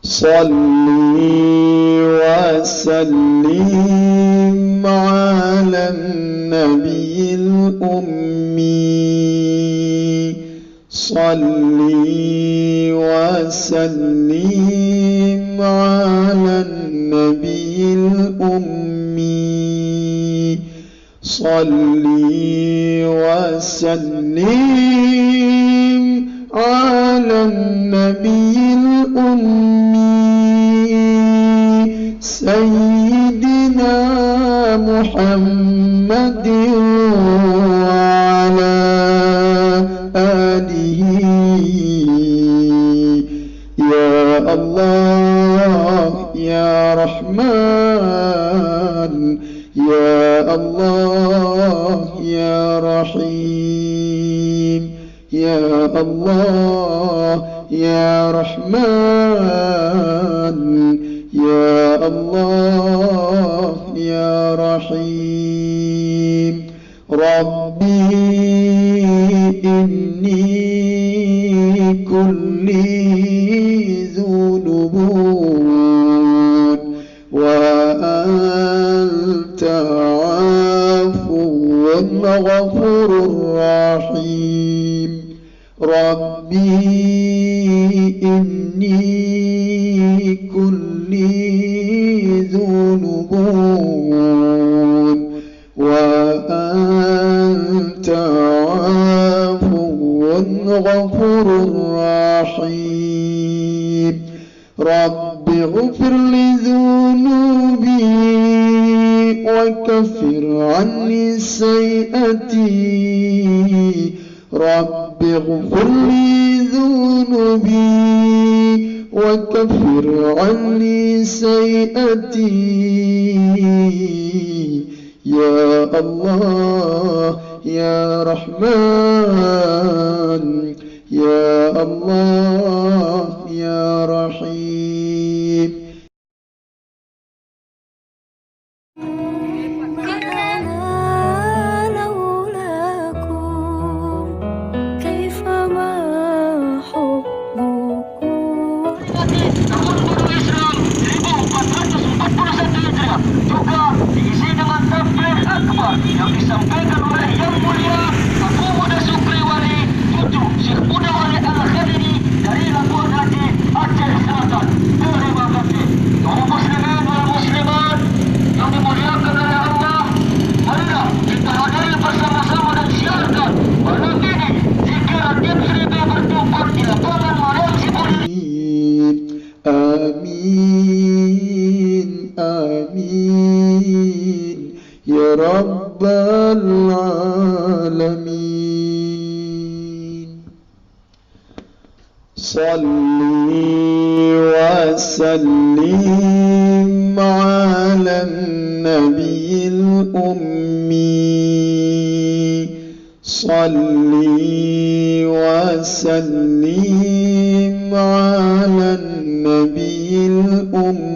صلي وسلم على النبي الأمي صلي وسلم على النبي الأمي صلي وسلم على النبي الأمي سيدنا محمد وعلى آله يا الله يا رحمن يا الله يا رحيم يا الله يا رحمن يا الله يا رحيم ربي إني كلي ذنوب وأنت عفو غفور رحيم ربي إني كلي ذنوب وأنت عفو غفور رحيم رب اغفر لي ذنوبي وكفر عني سيئتي رب اغفر لي ذنوبي وكفر عني سيئتي يا الله يا رحمن يا الله يا رحيم yang disampaikan oleh Yang Mulia Abu Muda Sukriwali Tutu Syekh Muda Wali Al-Khadiri dari Labuan Hati, Aceh Selatan. Terima kasih. Kaum muslimin wal muslimat yang dimuliakan oleh Allah, marilah kita hadiri bersama-sama dan siarkan malam ini zikiran Tim Seribu bertumpah di lapangan Maryam Sibuli. Amin Amin Ya Rabbal Alamin Salli wa sallim ala nabiyil ummi Salli wa sallim ala nabiyil ummi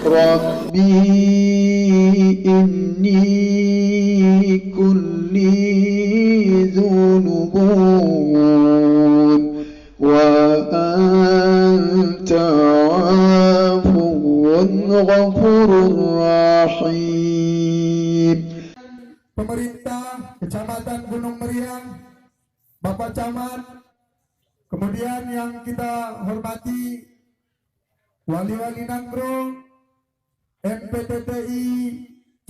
Rabbi inni kulli dhunubun wa anta afuwun ghafurur rahim pemerintah Kecamatan Gunung Meriang, Bapak Camat, kemudian yang kita hormati wali-wali Nangro, MPTTI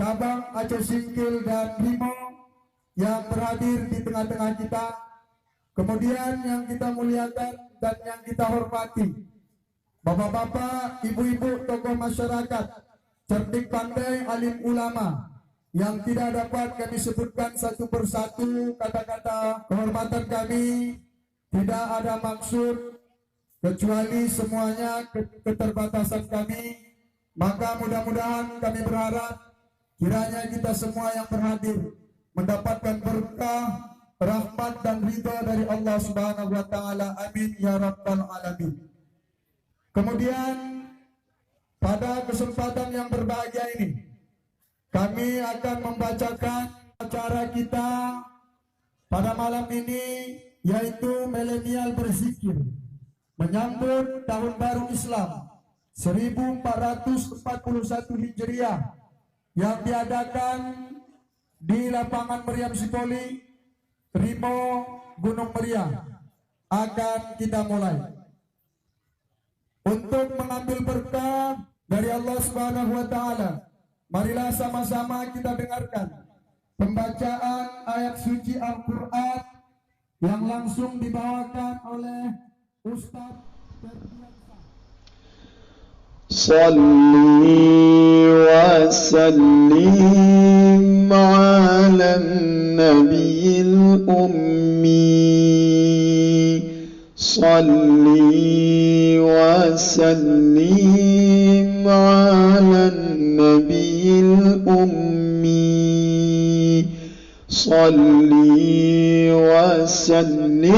cabang Aceh Singkil dan Brimo yang berhadir di tengah-tengah kita. Kemudian yang kita muliakan dan yang kita hormati bapak-bapak, ibu-ibu, tokoh masyarakat, cerdik pandai, alim ulama yang tidak dapat kami sebutkan satu persatu kata-kata kehormatan kami. Tidak ada maksud kecuali semuanya keterbatasan kami. Maka mudah-mudahan kami berharap kiranya kita semua yang berhadir mendapatkan berkah, rahmat dan ridha dari Allah Subhanahu wa taala. Amin ya rabbal alamin. Kemudian pada kesempatan yang berbahagia ini kami akan membacakan acara kita pada malam ini, yaitu Milenial Berzikir menyambut Tahun Baru Islam 1441 Hijriah yang diadakan di lapangan Meriam Sipoli, Rimo, Gunung Meriam. Akan kita mulai. Untuk mengambil berkah dari Allah Subhanahu wa taala, marilah sama-sama kita dengarkan pembacaan ayat suci Al-Qur'an yang langsung dibawakan oleh Ustaz Salli wa sallim ala nabiyil ummi. Salli wa sallim ala nabiyil ummi. Salli wa sallim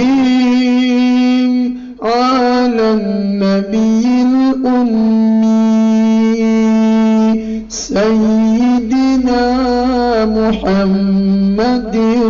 ala nabiyil ummi. Sayyidina Muhammadin